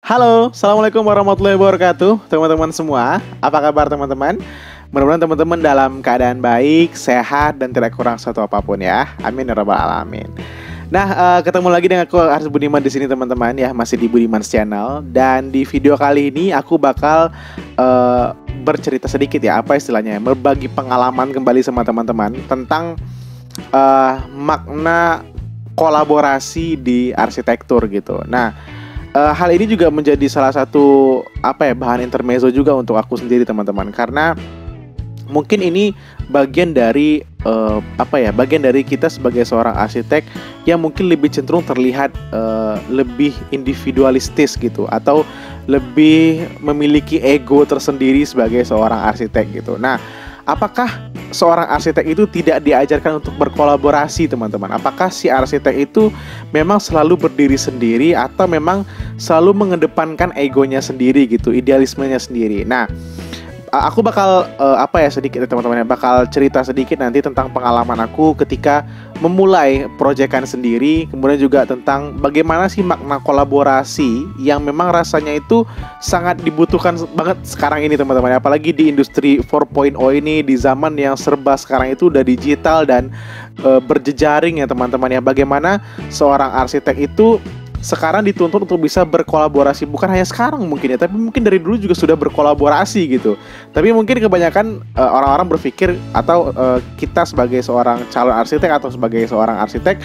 Halo, Assalamualaikum warahmatullahi wabarakatuh teman-teman semua. Apa kabar teman-teman? Mudah-mudahan teman-teman dalam keadaan baik, sehat, dan tidak kurang suatu apapun ya. Amin ya rabbal alamin. Nah, ketemu lagi dengan aku Aris Budiman di sini teman-teman ya, masih di Budiman's Channel. Dan di video kali ini aku bakal bercerita sedikit ya, apa istilahnya, berbagi pengalaman kembali sama teman-teman tentang makna kolaborasi di arsitektur gitu. Nah, hal ini juga menjadi salah satu bahan intermezzo juga untuk aku sendiri teman-teman, karena mungkin ini bagian dari bagian dari kita sebagai seorang arsitek yang mungkin lebih cenderung terlihat lebih individualistis gitu, atau lebih memiliki ego tersendiri sebagai seorang arsitek gitu. Nah, apakah seorang arsitek itu tidak diajarkan untuk berkolaborasi teman-teman? Apakah si arsitek itu memang selalu berdiri sendiri, atau memang selalu mengedepankan egonya sendiri gitu, idealismenya sendiri? Nah, aku bakal sedikit teman-teman ya, bakal cerita sedikit nanti tentang pengalaman aku ketika memulai proyekan sendiri, kemudian juga tentang bagaimana sih makna kolaborasi yang memang rasanya itu sangat dibutuhkan banget sekarang ini teman-teman, apalagi di industri 4.0 ini, di zaman yang serba sekarang itu udah digital dan berjejaring ya teman-teman ya. Bagaimana seorang arsitek itu sekarang dituntut untuk bisa berkolaborasi, bukan hanya sekarang mungkin ya, tapi mungkin dari dulu juga sudah berkolaborasi gitu. Tapi mungkin kebanyakan orang-orang berpikir, atau kita sebagai seorang calon arsitek atau sebagai seorang arsitek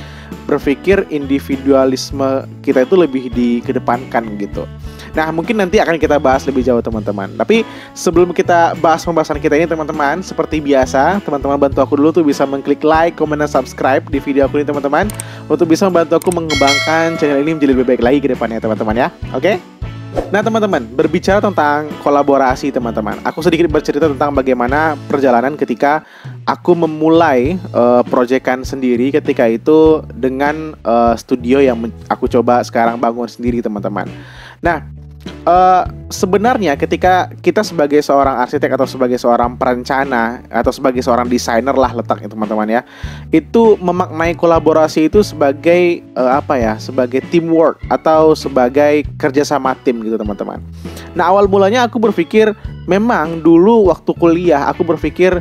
berpikir individualisme kita itu lebih dikedepankan gitu. Nah, mungkin nanti akan kita bahas lebih jauh teman-teman. Tapi sebelum kita bahas pembahasan kita ini teman-teman, seperti biasa, teman-teman bantu aku dulu tuh bisa mengklik like, comment, dan subscribe di video aku ini teman-teman, untuk bisa membantu aku mengembangkan channel ini menjadi lebih baik lagi ke depannya teman-teman ya. Oke? Nah teman-teman, berbicara tentang kolaborasi teman-teman, aku sedikit bercerita tentang bagaimana perjalanan ketika aku memulai proyekan sendiri ketika itu dengan studio yang aku coba sekarang bangun sendiri teman-teman. Nah, sebenarnya ketika kita sebagai seorang arsitek atau sebagai seorang perencana atau sebagai seorang desainer lah letaknya teman-teman ya, itu memaknai kolaborasi itu sebagai sebagai teamwork atau sebagai kerjasama tim gitu teman-teman. Nah, awal mulanya aku berpikir, memang dulu waktu kuliah aku berpikir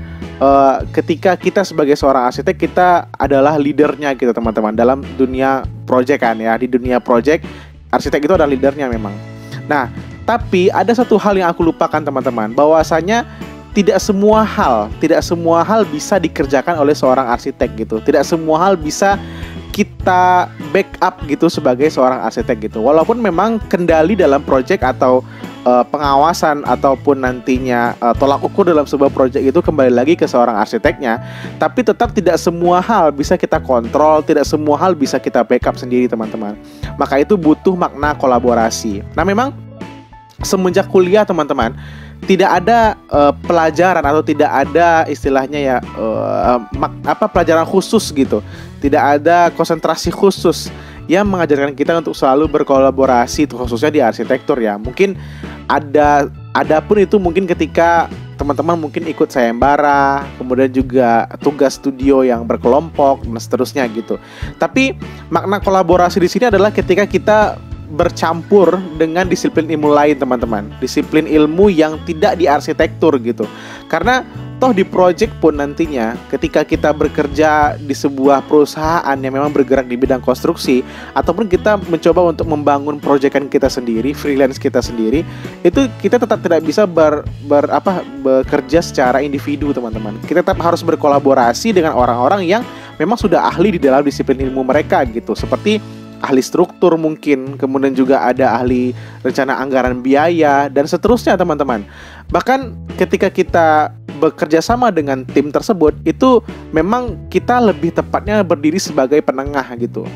ketika kita sebagai seorang arsitek, kita adalah leadernya gitu teman-teman dalam dunia proyek kan ya. Di dunia proyek, arsitek itu adalah leadernya memang. Nah, tapi ada satu hal yang aku lupakan teman-teman, bahwasanya tidak semua hal bisa dikerjakan oleh seorang arsitek gitu. Tidak semua hal bisa kita backup gitu sebagai seorang arsitek gitu. Walaupun memang kendali dalam proyek atau pengawasan ataupun nantinya tolak ukur dalam sebuah proyek itu kembali lagi ke seorang arsiteknya, tapi tetap tidak semua hal bisa kita kontrol, tidak semua hal bisa kita backup sendiri teman-teman. Maka itu butuh makna kolaborasi. Nah, memang semenjak kuliah teman-teman, tidak ada pelajaran atau tidak ada istilahnya ya pelajaran khusus gitu. Tidak ada konsentrasi khusus yang mengajarkan kita untuk selalu berkolaborasi, khususnya di arsitektur ya. Mungkin ada pun itu mungkin ketika teman-teman mungkin ikut sayembara, kemudian juga tugas studio yang berkelompok dan seterusnya gitu. Tapi makna kolaborasi di sini adalah ketika kita bercampur dengan disiplin ilmu lain teman-teman, disiplin ilmu yang tidak di arsitektur gitu. Karena toh di project pun nantinya ketika kita bekerja di sebuah perusahaan yang memang bergerak di bidang konstruksi, ataupun kita mencoba untuk membangun proyekan kita sendiri, freelance kita sendiri, itu kita tetap tidak bisa bekerja secara individu teman-teman. Kita tetap harus berkolaborasi dengan orang-orang yang memang sudah ahli di dalam disiplin ilmu mereka gitu, seperti ahli struktur mungkin, kemudian juga ada ahli rencana anggaran biaya, dan seterusnya teman-teman. Bahkan ketika kita bekerja sama dengan tim tersebut, itu memang kita lebih tepatnya berdiri sebagai penengah gitu.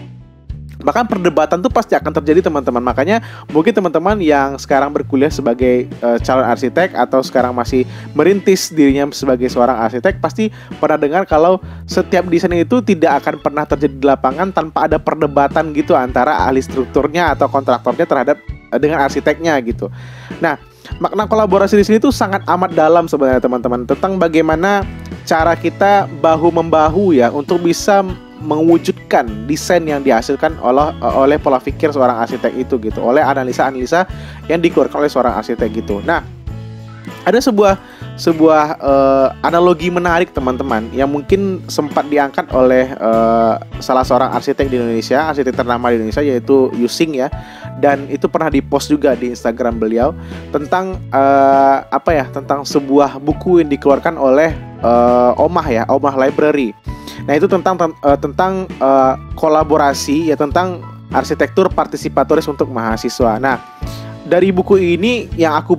Bahkan perdebatan tuh pasti akan terjadi teman-teman. Makanya mungkin teman-teman yang sekarang berkuliah sebagai calon arsitek, atau sekarang masih merintis dirinya sebagai seorang arsitek, pasti pernah dengar kalau setiap desain itu tidak akan pernah terjadi di lapangan tanpa ada perdebatan gitu antara ahli strukturnya atau kontraktornya terhadap dengan arsiteknya gitu. Nah, makna kolaborasi di sini tuh sangat amat dalam sebenarnya teman-teman, tentang bagaimana cara kita bahu-membahu ya untuk bisa mewujudkan desain yang dihasilkan oleh pola pikir seorang arsitek itu gitu, oleh analisa-analisa yang dikeluarkan oleh seorang arsitek gitu. Nah, ada sebuah analogi menarik teman-teman yang mungkin sempat diangkat oleh salah seorang arsitek di Indonesia, arsitek ternama di Indonesia, yaitu Yusing ya. Dan itu pernah dipost juga di Instagram beliau tentang tentang sebuah buku yang dikeluarkan oleh Omah Library. Nah, itu tentang kolaborasi ya, tentang arsitektur partisipatoris untuk mahasiswa. Nah, dari buku ini yang aku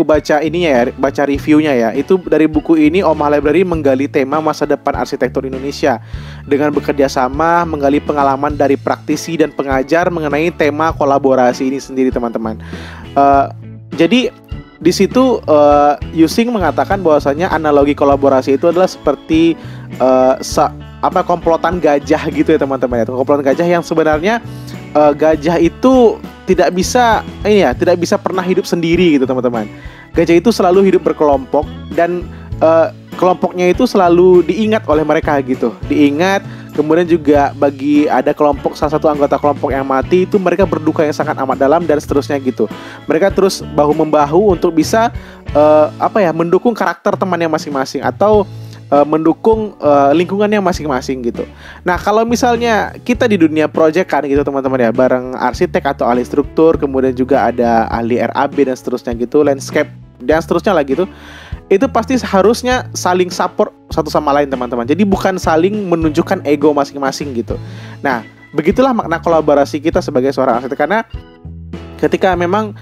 baca ininya ya, baca reviewnya ya, itu dari buku ini Omah Library menggali tema masa depan arsitektur Indonesia dengan bekerja sama menggali pengalaman dari praktisi dan pengajar mengenai tema kolaborasi ini sendiri teman-teman. Jadi di situ Yusing mengatakan bahwasanya analogi kolaborasi itu adalah seperti komplotan gajah gitu ya teman-teman ya. Komplotan gajah yang sebenarnya gajah itu tidak bisa pernah hidup sendiri gitu teman-teman. Gajah itu selalu hidup berkelompok dan kelompoknya itu selalu diingat oleh mereka gitu. Diingat, kemudian juga bagi ada salah satu anggota kelompok yang mati itu mereka berduka yang sangat amat dalam dan seterusnya gitu. Mereka terus bahu membahu untuk bisa mendukung karakter temannya masing-masing atau mendukung lingkungannya masing-masing gitu. Nah, kalau misalnya kita di dunia project kan gitu teman-teman ya, bareng arsitek atau ahli struktur, kemudian juga ada ahli RAB dan seterusnya gitu, landscape dan seterusnya lah gitu, itu pasti harusnya saling support satu sama lain teman-teman. Jadi bukan saling menunjukkan ego masing-masing gitu. Nah, begitulah makna kolaborasi kita sebagai seorang arsitek, karena ketika memang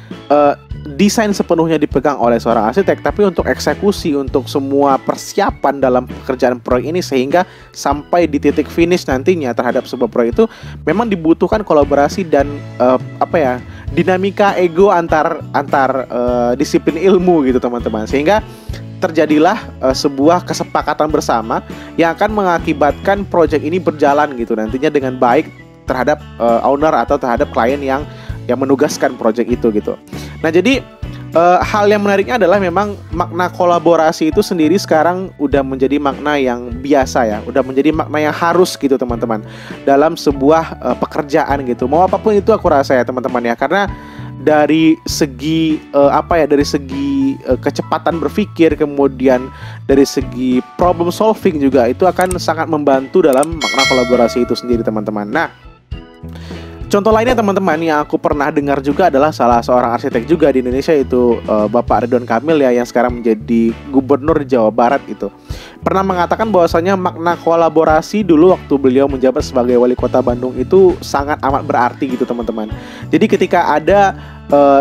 desain sepenuhnya dipegang oleh seorang arsitek, tapi untuk eksekusi, untuk semua persiapan dalam pekerjaan proyek ini sehingga sampai di titik finish nantinya terhadap sebuah proyek itu memang dibutuhkan kolaborasi dan dinamika ego antar disiplin ilmu gitu teman-teman, sehingga terjadilah sebuah kesepakatan bersama yang akan mengakibatkan proyek ini berjalan gitu nantinya dengan baik terhadap owner atau terhadap klien yang menugaskan proyek itu gitu. Nah, jadi hal yang menariknya adalah memang makna kolaborasi itu sendiri sekarang udah menjadi makna yang biasa ya, udah menjadi makna yang harus gitu teman-teman dalam sebuah pekerjaan gitu. Mau apapun itu aku rasa ya teman-teman ya, karena dari segi kecepatan berpikir, kemudian dari segi problem solving juga itu akan sangat membantu dalam makna kolaborasi itu sendiri teman-teman. Nah, contoh lainnya teman-teman yang aku pernah dengar juga adalah salah seorang arsitek juga di Indonesia, itu Bapak Ridwan Kamil ya, yang sekarang menjadi gubernur di Jawa Barat itu. Pernah mengatakan bahwasanya makna kolaborasi dulu waktu beliau menjabat sebagai wali kota Bandung itu sangat amat berarti gitu teman-teman. Jadi ketika ada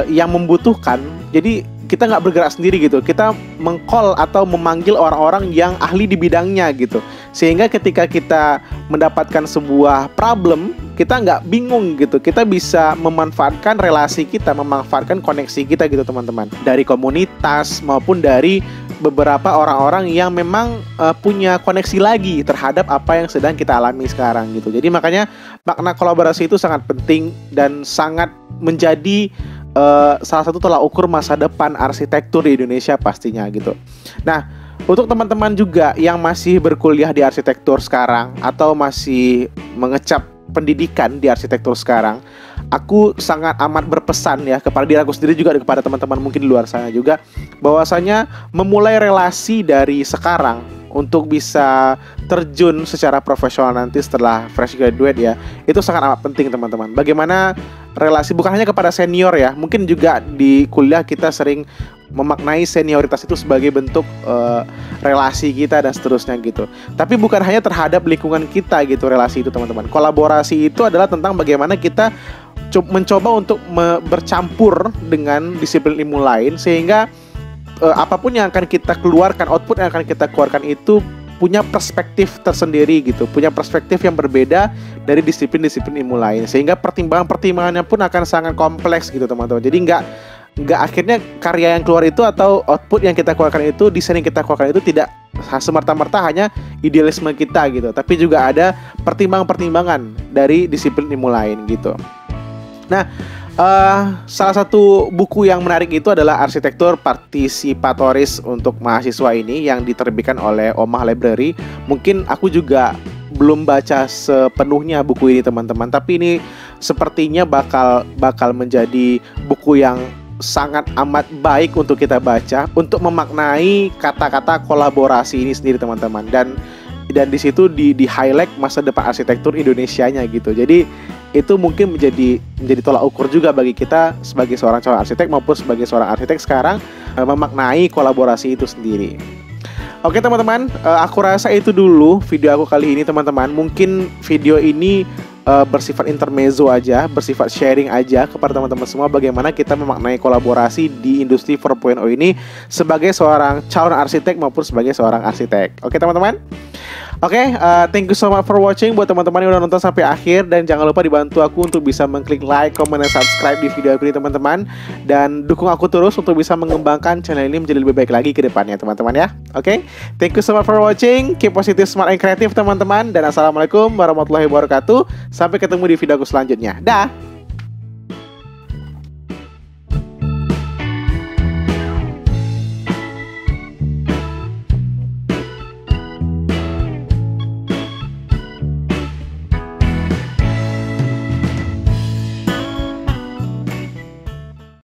yang membutuhkan, jadi kita nggak bergerak sendiri gitu, kita meng-call atau memanggil orang-orang yang ahli di bidangnya gitu, sehingga ketika kita mendapatkan sebuah problem, kita nggak bingung gitu, kita bisa memanfaatkan relasi kita, memanfaatkan koneksi kita gitu teman-teman, dari komunitas maupun dari beberapa orang-orang yang memang punya koneksi lagi terhadap apa yang sedang kita alami sekarang gitu. Jadi makanya makna kolaborasi itu sangat penting dan sangat menjadi salah satu tolak ukur masa depan arsitektur di Indonesia pastinya gitu. Nah, untuk teman-teman juga yang masih berkuliah di arsitektur sekarang atau masih mengecap pendidikan di arsitektur sekarang, aku sangat amat berpesan ya kepada diri aku sendiri juga, kepada teman-teman mungkin di luar sana juga, bahwasanya memulai relasi dari sekarang untuk bisa terjun secara profesional nanti setelah fresh graduate ya, itu sangat amat penting teman-teman. Bagaimana relasi bukan hanya kepada senior ya, mungkin juga di kuliah kita sering memaknai senioritas itu sebagai bentuk relasi kita dan seterusnya gitu. Tapi bukan hanya terhadap lingkungan kita gitu relasi itu teman-teman. Kolaborasi itu adalah tentang bagaimana kita mencoba untuk bercampur dengan disiplin ilmu lain, sehingga apapun yang akan kita keluarkan, output yang akan kita keluarkan itu punya perspektif tersendiri gitu, punya perspektif yang berbeda dari disiplin-disiplin ilmu lain, sehingga pertimbangannya pun akan sangat kompleks gitu teman-teman. Jadi nggak akhirnya karya yang keluar itu atau output yang kita keluarkan itu, desain yang kita keluarkan itu tidak semerta-merta hanya idealisme kita gitu, tapi juga ada pertimbangan-pertimbangan dari disiplin ilmu lain gitu. Nah, salah satu buku yang menarik itu adalah Arsitektur Partisipatoris untuk Mahasiswa ini yang diterbitkan oleh Omah Library. Mungkin aku juga belum baca sepenuhnya buku ini teman-teman, tapi ini sepertinya bakal menjadi buku yang sangat amat baik untuk kita baca untuk memaknai kata-kata kolaborasi ini sendiri teman-teman, dan di situ di highlight masa depan arsitektur Indonesianya gitu. Jadi itu mungkin menjadi tolak ukur juga bagi kita sebagai seorang calon arsitek maupun sebagai seorang arsitek sekarang memaknai kolaborasi itu sendiri. Oke teman-teman, aku rasa itu dulu video aku kali ini teman-teman. Mungkin video ini bersifat intermezzo aja, bersifat sharing aja kepada teman-teman semua bagaimana kita memaknai kolaborasi di industri 4.0 ini sebagai seorang calon arsitek maupun sebagai seorang arsitek. Oke teman-teman. Oke, thank you so much for watching buat teman-teman yang udah nonton sampai akhir, dan jangan lupa dibantu aku untuk bisa mengklik like, comment, dan subscribe di video aku ini teman-teman, dan dukung aku terus untuk bisa mengembangkan channel ini menjadi lebih baik lagi ke depannya teman-teman ya. Oke, thank you so much for watching, keep positive, smart, and creative teman-teman, dan assalamualaikum warahmatullahi wabarakatuh. Sampai ketemu di video aku selanjutnya. Dah.